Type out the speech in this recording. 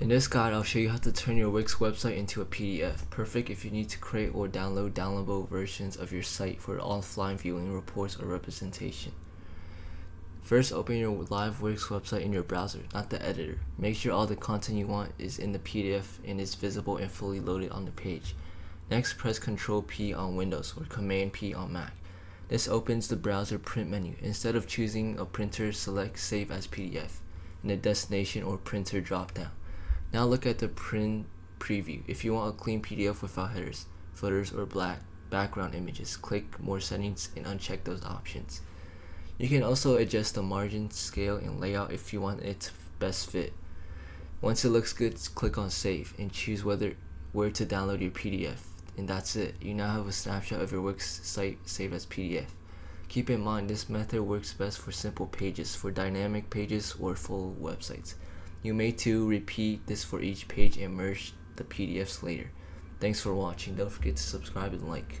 In this guide, I'll show you how to turn your Wix website into a PDF, perfect if you need to create or download downloadable versions of your site for offline viewing, reports, or representation. First, open your live Wix website in your browser, not the editor. Make sure all the content you want is in the PDF and is visible and fully loaded on the page. Next, press Ctrl P on Windows or Command P on Mac. This opens the browser print menu. Instead of choosing a printer, select Save as PDF in the destination or printer dropdown. Now look at the print preview. If you want a clean PDF without headers, footers, or black background images, click More Settings and uncheck those options. You can also adjust the margin, scale, and layout if you want it to best fit. Once it looks good, click on Save and choose where to download your PDF. And that's it. You now have a snapshot of your Wix site saved as PDF. Keep in mind, this method works best for simple pages. For dynamic pages or full websites, you may too repeat this for each page and merge the PDFs later. Thanks for watching. Don't forget to subscribe and like.